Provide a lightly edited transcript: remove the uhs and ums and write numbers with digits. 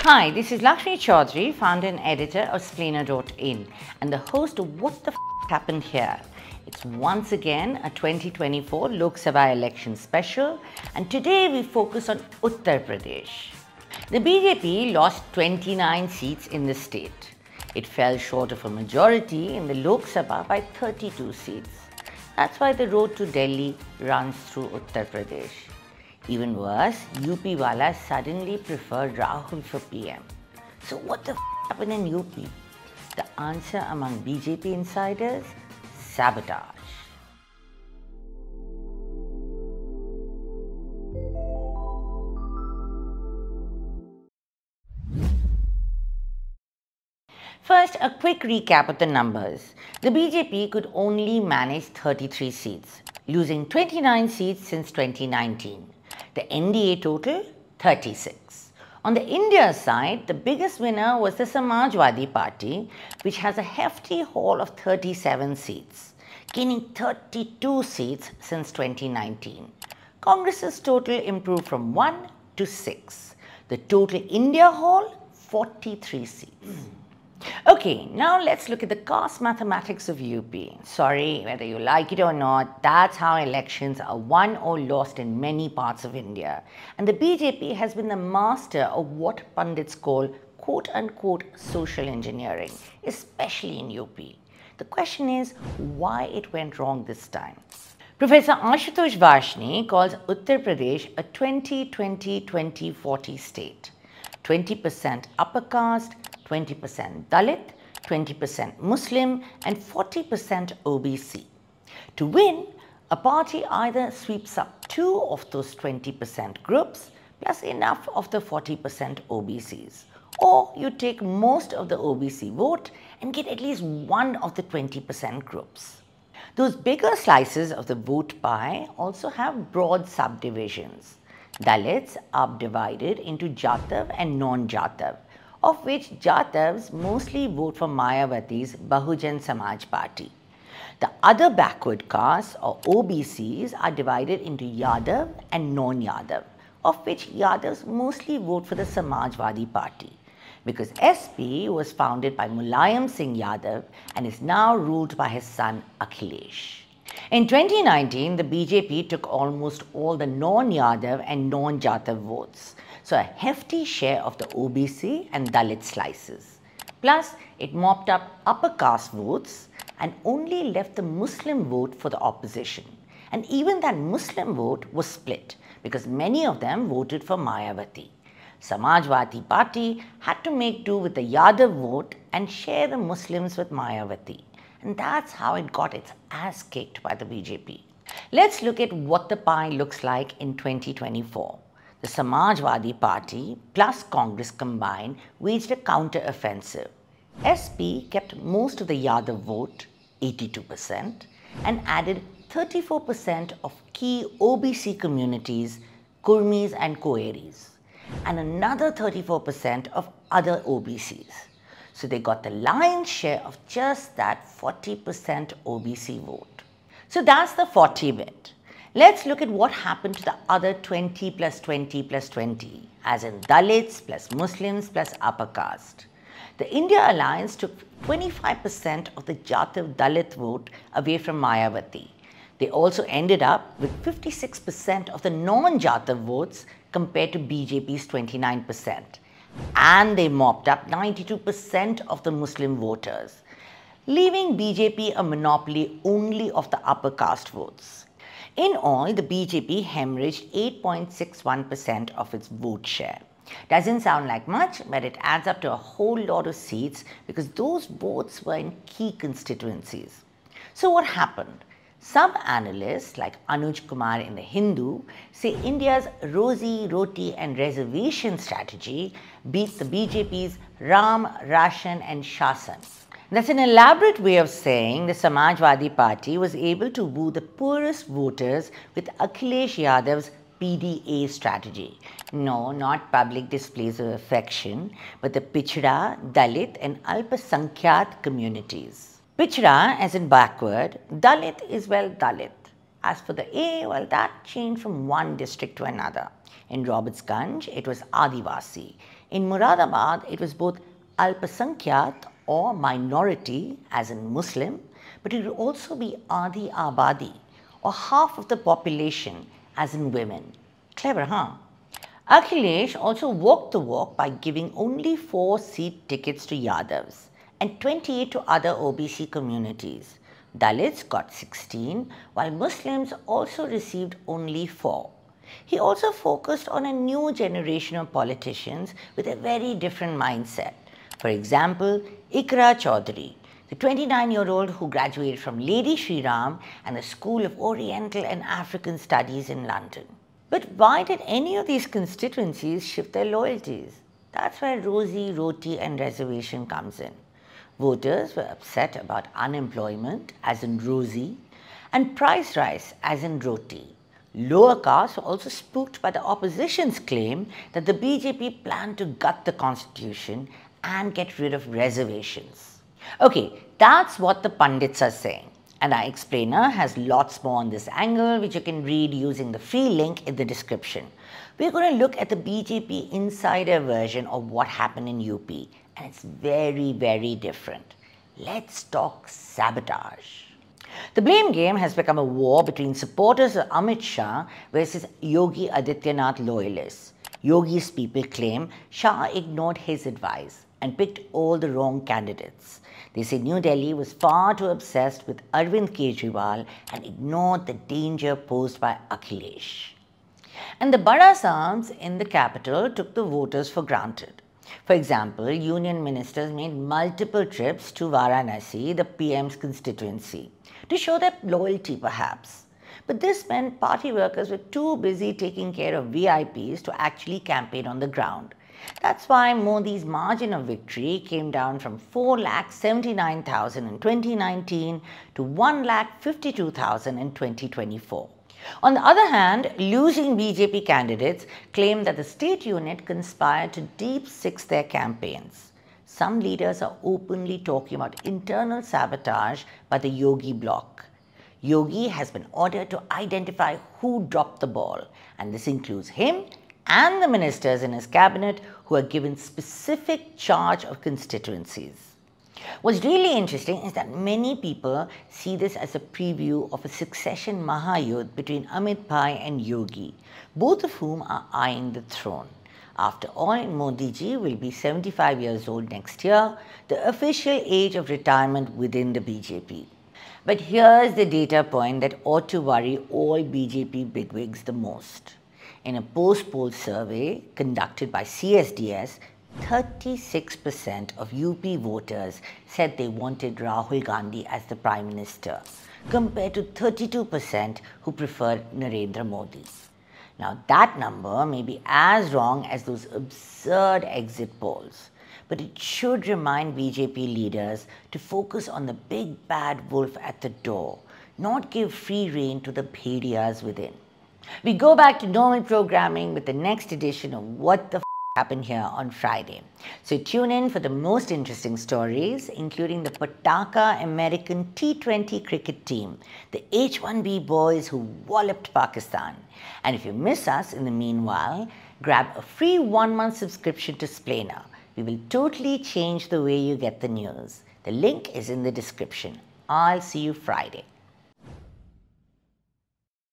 Hi, this is Lakshmi Chaudhry, founder and editor of Splainer.in and the host of What the Happened Here. It's once again a 2024 Lok Sabha election special, and today we focus on Uttar Pradesh. The BJP lost 29 seats in the state. It fell short of a majority in the Lok Sabha by 32 seats. That's why the road to Delhi runs through Uttar Pradesh. Even worse, UP walas suddenly preferred Rahul for PM. So what the happened in UP? The answer among BJP insiders? Sabotage. First, a quick recap of the numbers. The BJP could only manage 33 seats, losing 29 seats since 2019. The NDA total, 36. On the India side, the biggest winner was the Samajwadi party, which has a hefty haul of 37 seats, gaining 32 seats since 2019. Congress's total improved from 1 to 6. The total India haul, 43 seats. Okay, now let's look at the caste mathematics of UP. Sorry, whether you like it or not, that's how elections are won or lost in many parts of India. And the BJP has been the master of what pundits call quote-unquote social engineering, especially in UP. The question is, why it went wrong this time? Professor Ashutosh Varshney calls Uttar Pradesh a 20-20-20-40 state. 20% upper caste, 20% Dalit, 20% Muslim and 40% OBC. To win, a party either sweeps up 2 of those 20% groups plus enough of the 40% OBCs, or you take most of the OBC vote and get at least one of the 20% groups. Those bigger slices of the vote pie also have broad subdivisions. Dalits are divided into Jatav and non-Jatav, of which Jatavs mostly vote for Mayawati's Bahujan Samaj Party. The other backward castes or OBCs are divided into Yadav and non-Yadav, of which Yadavs mostly vote for the Samajwadi Party, because SP was founded by Mulayam Singh Yadav and is now ruled by his son Akhilesh. In 2019, the BJP took almost all the non-Yadav and non-Jatav votes, so a hefty share of the OBC and Dalit slices. Plus, it mopped up upper caste votes and only left the Muslim vote for the opposition. And even that Muslim vote was split because many of them voted for Mayawati. Samajwadi Party had to make do with the Yadav vote and share the Muslims with Mayawati. And that's how it got its ass kicked by the BJP. Let's look at what the pie looks like in 2024. The Samajwadi Party plus Congress combined waged a counter-offensive. SP kept most of the Yadav vote, 82%, and added 34% of key OBC communities, Kurmis and Koeris, and another 34% of other OBCs. So they got the lion's share of just that 40% OBC vote. So that's the 40 bit. Let's look at what happened to the other 20 plus 20 plus 20, as in Dalits plus Muslims plus upper caste. The India Alliance took 25% of the Jatav Dalit vote away from Mayawati. They also ended up with 56% of the non-Jatav votes compared to BJP's 29%. And they mopped up 92% of the Muslim voters, leaving BJP a monopoly only of the upper caste votes. In all, the BJP hemorrhaged 8.61% of its vote share. Doesn't sound like much, but it adds up to a whole lot of seats because those votes were in key constituencies. So what happened? Some analysts like Anuj Kumar in The Hindu say India's rosy, roti and reservation strategy beat the BJP's Ram, Ration and Shasan. That's an elaborate way of saying the Samajwadi Party was able to woo the poorest voters with Akhilesh Yadav's PDA strategy. No, not public displays of affection, but the Pichda, Dalit and Alpasankhyaat communities. Pichda as in backward, Dalit is well Dalit. As for the A, well, that changed from one district to another. In Robertsganj, it was Adivasi. In Muradabad, it was both Alpasankyat or minority, as in Muslim, but it would also be Adi Abadi or half of the population, as in women. Clever, huh? Akhilesh also walked the walk by giving only 4 seat tickets to Yadavs and 28 to other OBC communities. Dalits got 16, while Muslims also received only 4. He also focused on a new generation of politicians with a very different mindset. For example, Ikra Chaudhry, the 29-year-old who graduated from Lady Shri Ram and the School of Oriental and African Studies in London. But why did any of these constituencies shift their loyalties? That's where rosy, roti and reservation comes in. Voters were upset about unemployment, as in rosy, and price rise, as in roti. Lower castes were also spooked by the opposition's claim that the BJP planned to gut the constitution and get rid of reservations. Okay, that's what the pundits are saying. And our explainer has lots more on this angle, which you can read using the free link in the description. We're going to look at the BJP insider version of what happened in UP, and it's very, very different. Let's talk sabotage. The blame game has become a war between supporters of Amit Shah versus Yogi Adityanath loyalists. Yogi's people claim Shah ignored his advice and picked all the wrong candidates. They say New Delhi was far too obsessed with Arvind Kejriwal and ignored the danger posed by Akhilesh. And the Badasams in the capital took the voters for granted. For example, union ministers made multiple trips to Varanasi, the PM's constituency, to show their loyalty perhaps. But this meant party workers were too busy taking care of VIPs to actually campaign on the ground. That's why Modi's margin of victory came down from 4,79,000 in 2019 to 1,52,000 in 2024. On the other hand, losing BJP candidates claim that the state unit conspired to deep six their campaigns. Some leaders are openly talking about internal sabotage by the Yogi bloc. Yogi has been ordered to identify who dropped the ball, and this includes him and the ministers in his cabinet who are given specific charge of constituencies. What's really interesting is that many people see this as a preview of a succession Mahayudh between Amit Bhai and Yogi, both of whom are eyeing the throne. After all, Modi ji will be 75 years old next year, the official age of retirement within the BJP. But here's the data point that ought to worry all BJP bigwigs the most. In a post-poll survey conducted by CSDS, 36% of UP voters said they wanted Rahul Gandhi as the Prime Minister, compared to 32% who preferred Narendra Modi. Now that number may be as wrong as those absurd exit polls, but it should remind BJP leaders to focus on the big bad wolf at the door, not give free rein to the bhedias within. We go back to normal programming with the next edition of What the happened here on Friday. So tune in for the most interesting stories, including the Pataka American T20 cricket team, the H1B boys who walloped Pakistan. And if you miss us in the meanwhile, grab a free 1-month subscription to Splainer. We will totally change the way you get the news. The link is in the description. I'll see you Friday.